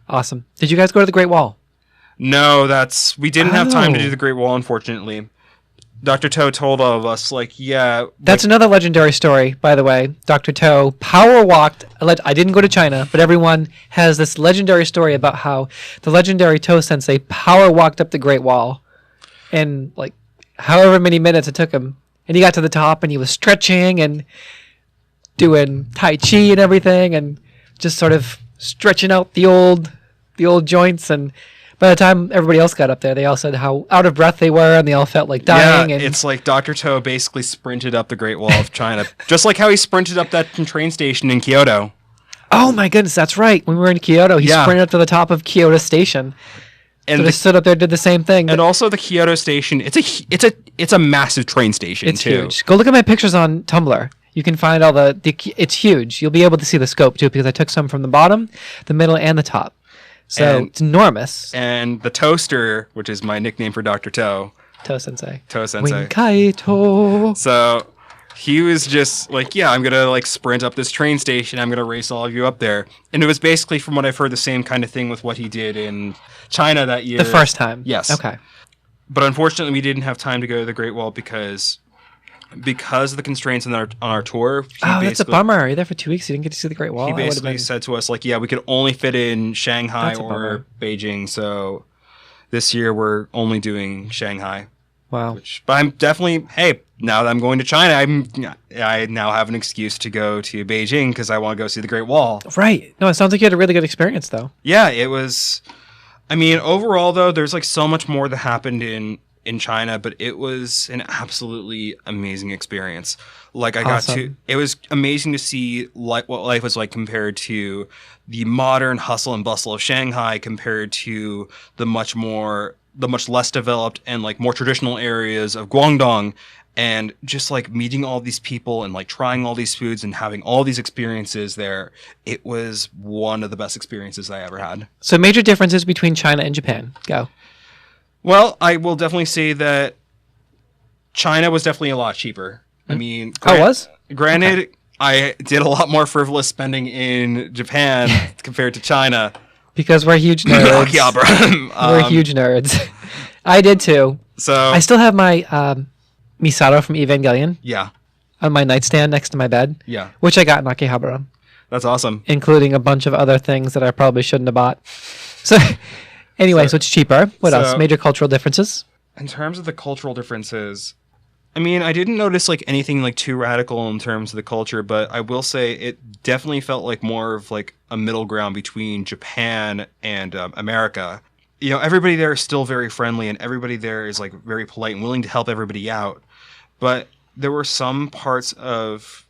Awesome. Did you guys go to the Great Wall? No, we didn't have time to do the Great Wall, unfortunately. Dr. Toe told all of us, like, yeah. That's another legendary story, by the way. Dr. Toe power walked. I didn't go to China, but everyone has this legendary story about how the legendary Toe Sensei power walked up the Great Wall in, like, however many minutes it took him. And he got to the top, and he was stretching and doing Tai Chi and everything, and just sort of stretching out the old joints. And by the time everybody else got up there, they all said how out of breath they were, and they all felt like dying. Yeah, and it's like Dr. Toe basically sprinted up the Great Wall of China, just like how he sprinted up that train station in Kyoto. Oh my goodness, that's right. When we were in Kyoto, he sprinted up to the top of Kyoto Station. And they stood up there, did the same thing. And also the Kyoto Station, it's a massive train station. It's huge. Go look at my pictures on Tumblr. You can find all it's huge. You'll be able to see the scope too, because I took some from the bottom, the middle, and the top. So it's enormous. And the toaster, which is my nickname for Dr. Toe. Toe Sensei. Winkaito. So he was just like, yeah, I'm going to like sprint up this train station. I'm going to race all of you up there. And it was basically, from what I've heard, the same kind of thing with what he did in China that year. The first time? Yes. Okay. But unfortunately, we didn't have time to go to the Great Wall because of the constraints on our tour. That's a bummer. You're there for 2 weeks. You didn't get to see the Great Wall. He basically said to us, like, yeah, we could only fit in Shanghai or Beijing. So this year we're only doing Shanghai. Wow. But I'm definitely, now that I'm going to China, I now have an excuse to go to Beijing because I want to go see the Great Wall. Right. No, it sounds like you had a really good experience, though. Yeah, it was. I mean, overall, though, there's like so much more that happened in China, but it was an absolutely amazing experience. Like it was amazing to see like what life was like compared to the modern hustle and bustle of Shanghai compared to the much less developed and like more traditional areas of Guangdong, and just like meeting all these people and like trying all these foods and having all these experiences there. It was one of the best experiences I ever had. So major differences between China and Japan. Go. Well, I will definitely say that China was definitely a lot cheaper. I mean, granted, okay. I did a lot more frivolous spending in Japan compared to China. Because we're huge nerds. We're huge nerds. I did too. So I still have my Misato from Evangelion. Yeah. On my nightstand next to my bed. Yeah. Which I got in Akihabara. That's awesome. Including a bunch of other things that I probably shouldn't have bought. So anyway, so it's cheaper. What else? Major cultural differences? In terms of the cultural differences, I mean, I didn't notice like anything like too radical in terms of the culture, but I will say it definitely felt like more of like a middle ground between Japan and America. You know, everybody there is still very friendly, and everybody there is like very polite and willing to help everybody out. But there were some parts of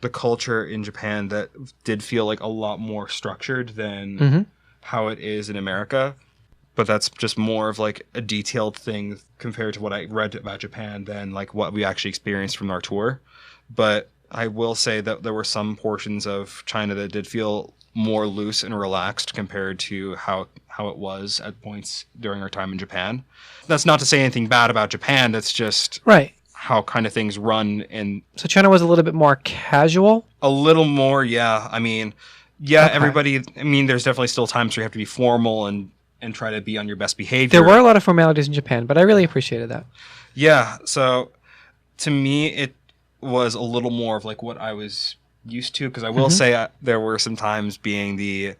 the culture in Japan that did feel like a lot more structured than how it is in America. But that's just more of like a detailed thing compared to what I read about Japan than like what we actually experienced from our tour. But I will say that there were some portions of China that did feel more loose and relaxed compared to how how it was at points during our time in Japan. That's not to say anything bad about Japan. That's just Right. how kind of things run in So China was a little bit more casual. a little more. Yeah. I mean, yeah, Okay. everybody, I mean, there's definitely still times where you have to be formal and try to be on your best behavior. There were a lot of formalities in Japan, but I really appreciated that. Yeah. So to me, it was a little more of like what I was used to, because I will say there were some times being the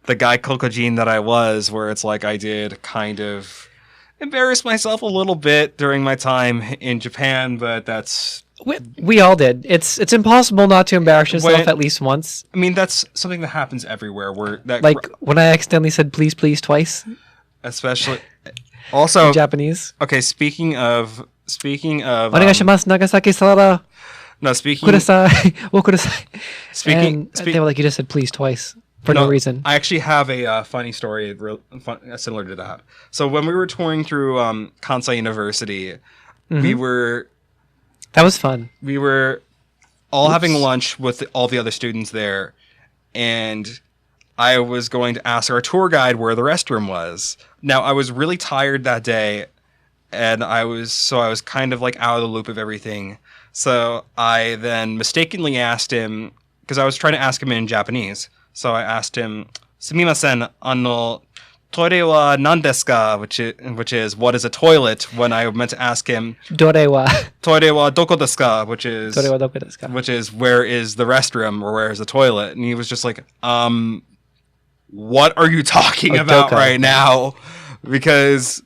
guy Kokojin that I was, where it's like I did kind of embarrass myself a little bit during my time in Japan, but that's... We all did. It's impossible not to embarrass yourself at least once. I mean, that's something that happens everywhere. Where that Like when I accidentally said please, please twice. Especially... Also... in Japanese. Okay, speaking of... Onegaishimasu, Nagasaki Sarada. No, speaking... Kudasai. Wo kudasai. Speaking... They were like, you just said please twice. For no reason. I actually have a funny story similar to that. So when we were touring through Kansai University, we were... That was fun. We were all having lunch with all the other students there, and I was going to ask our tour guide where the restroom was. Now, I was really tired that day, and I was kind of like out of the loop of everything. So I then mistakenly asked him, because I was trying to ask him in Japanese. So I asked him, "Sumimasen, toire wa nan desu ka?" which is what is a toilet, when I meant to ask him Dore wa. "Toire wa doko desu ka?" which is Dore wa doko desu ka? which is where is the restroom, or where is the toilet? And he was just like, what are you talking about right now? Because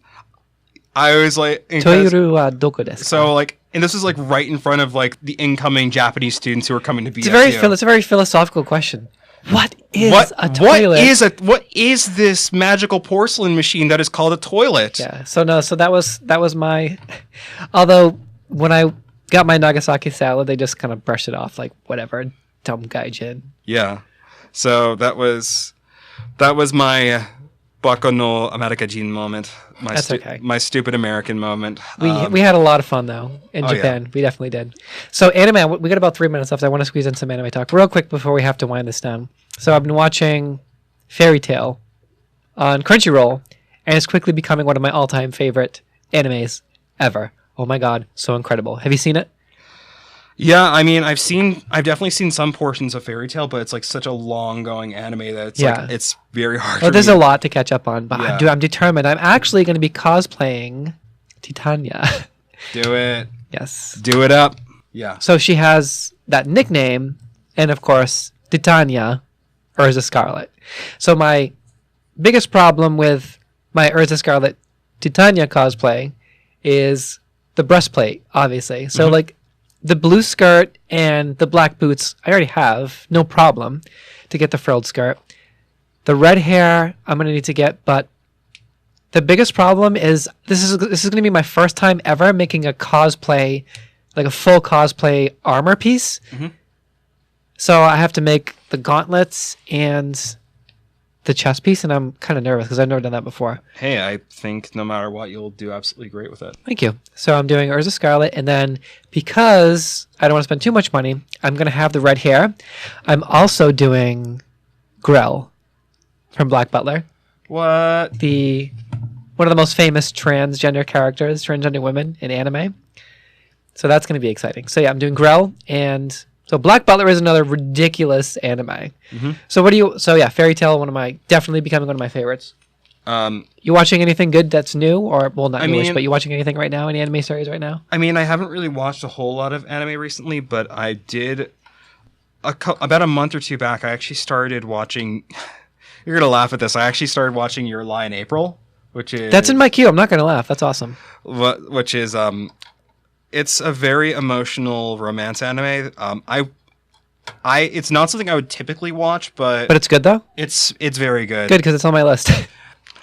I was like, Toiru wa doko desu ka? So like, and this is like right in front of like the incoming Japanese students who are coming to BSU. It's a very philosophical question. What is a toilet? What is this magical porcelain machine that is called a toilet? Yeah. So that was my. Although when I got my Nagasaki salad, they just kind of brushed it off like whatever, dumb gaijin. Yeah. So that was my Bako no Amerikajin moment. That's okay. My stupid American moment. We had a lot of fun though in Japan. Yeah. We definitely did. So anime, we got about 3 minutes left. I want to squeeze in some anime talk real quick before we have to wind this down. So I've been watching Fairy Tail on Crunchyroll, and it's quickly becoming one of my all-time favorite animes ever. Oh my god, so incredible. Have you seen it? Yeah, I mean, I've definitely seen some portions of Fairy Tail, but it's like such a long-going anime that it's like it's very hard. Well, there's a lot to catch up on, but I'm determined. I'm actually going to be cosplaying Titania. Do it. Yes. Do it up. Yeah. So she has that nickname, and of course, Titania, Urza Scarlet. So my biggest problem with my Urza Scarlet Titania cosplay is the breastplate, obviously. So like, the blue skirt and the black boots, I already have, no problem to get the frilled skirt. The red hair, I'm going to need to get, but the biggest problem is this is going to be my first time ever making a cosplay, like a full cosplay armor piece. So I have to make the gauntlets and the chest piece, and I'm kind of nervous because I've never done that before. Hey, I think no matter what, you'll do absolutely great with it. Thank you. So I'm doing Urza Scarlet, and then because I don't want to spend too much money, I'm going to have the red hair. I'm also doing Grell from Black Butler. What? One of the most famous transgender characters, transgender women in anime. So that's going to be exciting. So yeah, I'm doing Grell, and so Black Butler is another ridiculous anime. So yeah, Fairy Tail, definitely becoming one of my favorites. You watching anything good that's new, or well, not newish, but you watching anything right now? Any anime series right now? I mean, I haven't really watched a whole lot of anime recently, but I did about a month or two back. I actually started watching. You're gonna laugh at this. I actually started watching Your Lie in April, which is that's in my queue. I'm not gonna laugh. That's awesome. Which is it's a very emotional romance anime. It's not something I would typically watch, but it's good though. It's very good. Good, because it's on my list.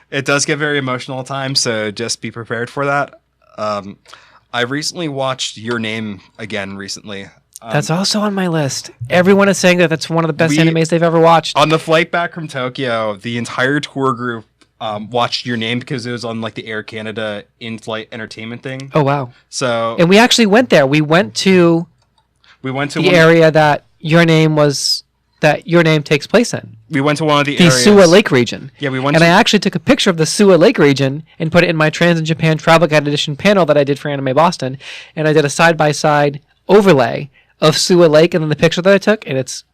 It does get very emotional at times, so just be prepared for that. I recently watched Your Name again recently. That's also on my list. Everyone is saying that that's one of the best animes they've ever watched. On the flight back from Tokyo, the entire tour group watched Your Name because it was on like the Air Canada in-flight entertainment thing. Oh wow! So and we actually went there. We went to the area that Your Name was that your name takes place in. We went to one of the The areas. Suwa Lake region. Yeah, we went And to... I actually took a picture of the Suwa Lake region and put it in my Trans in Japan Travel Guide Edition panel that I did for Anime Boston. And I did a side-by-side overlay of Suwa Lake and then the picture that I took, and it's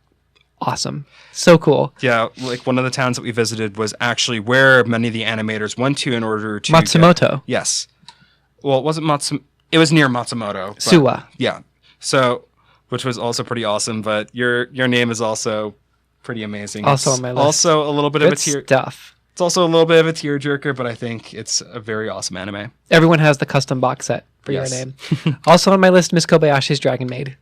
awesome. So cool. Yeah, like one of the towns that we visited was actually where many of the animators went to in order to... Matsumoto. Yes. Well, it wasn't Matsumoto. It was near Matsumoto. But, Suwa. Yeah. So, which was also pretty awesome, but your name is also pretty amazing. Also It's on my list. Also a little bit of a Good tear... stuff. It's also a little bit of a tearjerker, but I think it's a very awesome anime. Everyone has the custom box set for Yes. your name. Also on my list, Miss Kobayashi's Dragon Maid.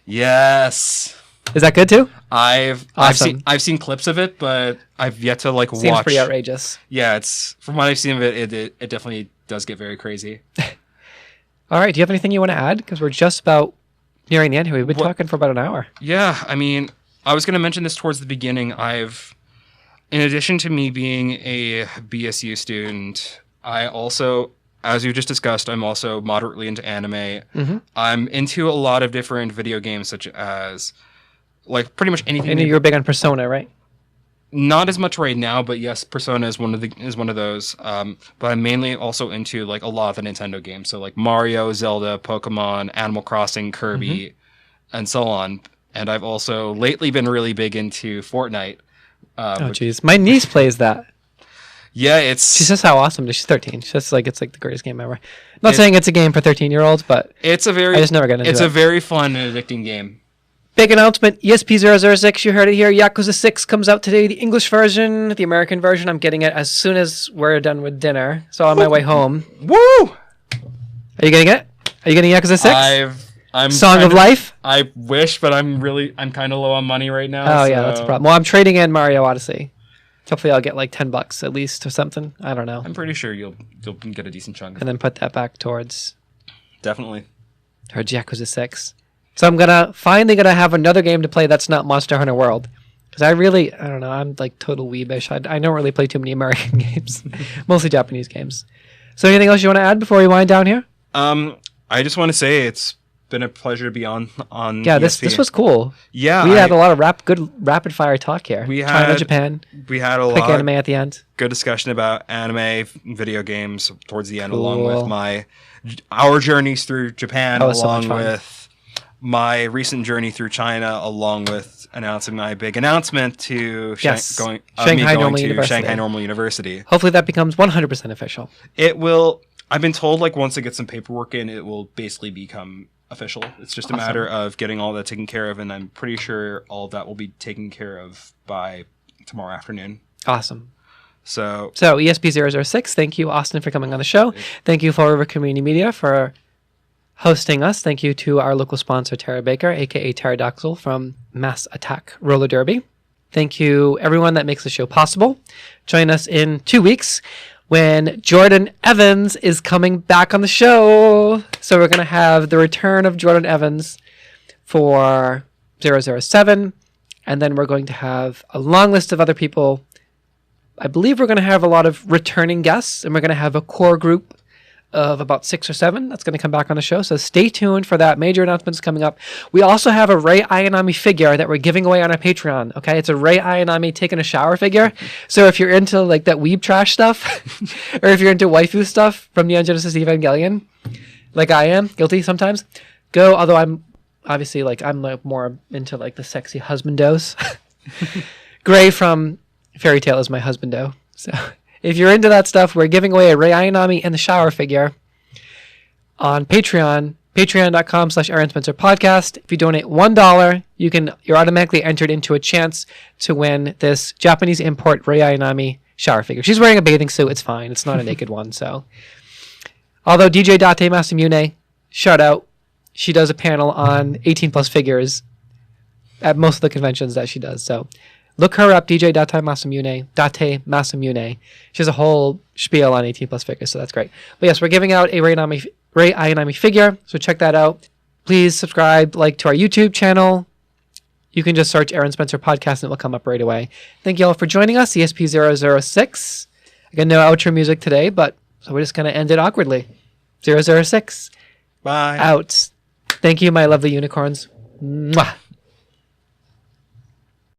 Yes. Is that good too? I've Awesome. seen clips of it, but I've yet to like Seems watch. pretty outrageous. Yeah, it's from what I've seen of it, it definitely does get very crazy. All right. Do you have anything you want to add? Because we're just about nearing the end here. We've been talking for about an hour. Yeah, I mean, I was going to mention this towards the beginning. In addition to me being a BSU student, I also, as you just discussed, I'm also moderately into anime. Mm-hmm. I'm into a lot of different video games, such as like pretty much anything. And you're big on Persona, right? Not as much right now, but yes, Persona is one of those. But I'm mainly also into like a lot of the Nintendo games, so like Mario, Zelda, Pokemon, Animal Crossing, Kirby, and so on. And I've also lately been really big into Fortnite. Oh, jeez. My niece plays that. Yeah, She says how awesome it is. She's 13. She says like it's like the greatest game ever. Not saying it's a game for 13-year-olds, but I just never got into it. It's a very fun and addicting game. Big announcement, ESP006, you heard it here. Yakuza 6 comes out today, the English version, the American version. I'm getting it as soon as we're done with dinner. So on my way home. Woo! Are you getting it? Are you getting Yakuza 6? I'm Song of Life? I wish, but I'm kind of low on money right now. Oh, so. yeah, that's a problem. Well, I'm trading in Mario Odyssey. Hopefully I'll get like $10 at least or something. I don't know. I'm pretty sure you'll get a decent chunk. And then put that back towards Definitely. Yakuza 6. So I'm finally gonna have another game to play that's not Monster Hunter World. Because I don't know, I'm like total weebish. I don't really play too many American games. Mostly Japanese games. So anything else you want to add before we wind down here? I just want to say it's been a pleasure to be on Yeah, ESP. this was cool. Yeah, we had a lot of good rapid fire talk here. We China, had Japan. We had a Quick lot anime at the end. good discussion about anime, video games towards the end, Cool. along with our journeys through Japan, That was so much along fun. with my recent journey through China, along with announcing my big announcement to Shanghai Normal University. Shanghai Normal University. Hopefully that becomes 100% official. It will. I've been told like once I get some paperwork in, it will basically become official. It's just a matter of getting all that taken care of, and I'm pretty sure all of that will be taken care of by tomorrow afternoon. Awesome. So ESP006, thank you, Austin, for coming on the show. Thank you, Fall River Community Media, for hosting us. Thank you to our local sponsor, Tara Baker, a.k.a. Pterodactyl from Mass Attack Roller Derby. Thank you, everyone that makes the show possible. Join us in 2 weeks when Jordan Evans is coming back on the show. So we're going to have the return of Jordan Evans for 007, and then we're going to have a long list of other people. I believe we're going to have a lot of returning guests, and we're going to have a core group of about 6 or 7 that's going to come back on the show. So stay tuned for that. Major announcements coming up. We also have a Rei Ayanami figure that we're giving away on our Patreon. Okay, it's a Rei Ayanami taking a shower figure. So if you're into like that weeb trash stuff, or if you're into waifu stuff from Neon Genesis Evangelion, like I am, guilty sometimes, go. Although I'm obviously I'm like more into like the sexy husbandos. Gray from Fairy Tail is my husbando. So if you're into that stuff, we're giving away a Rei Ayanami and the shower figure on Patreon, patreon.com/Eryn Spencer Podcast. If you donate $1, you're automatically entered into a chance to win this Japanese import Rei Ayanami shower figure. She's wearing a bathing suit. It's fine. It's not a naked one. So, although DJ Date Masamune, shout out, she does a panel on 18 plus figures at most of the conventions that she does. So look her up, DJ Date Masamune. She has a whole spiel on 18 plus figures, so that's great. But yes, we're giving out a Rei Ayanami figure, so check that out. Please subscribe, to our YouTube channel. You can just search Eryn Spencer Podcast and it will come up right away. Thank you all for joining us, ESP006. Again, no outro music today, but so we're just going to end it awkwardly. 006. bye. Out. Thank you, my lovely unicorns. Mwah.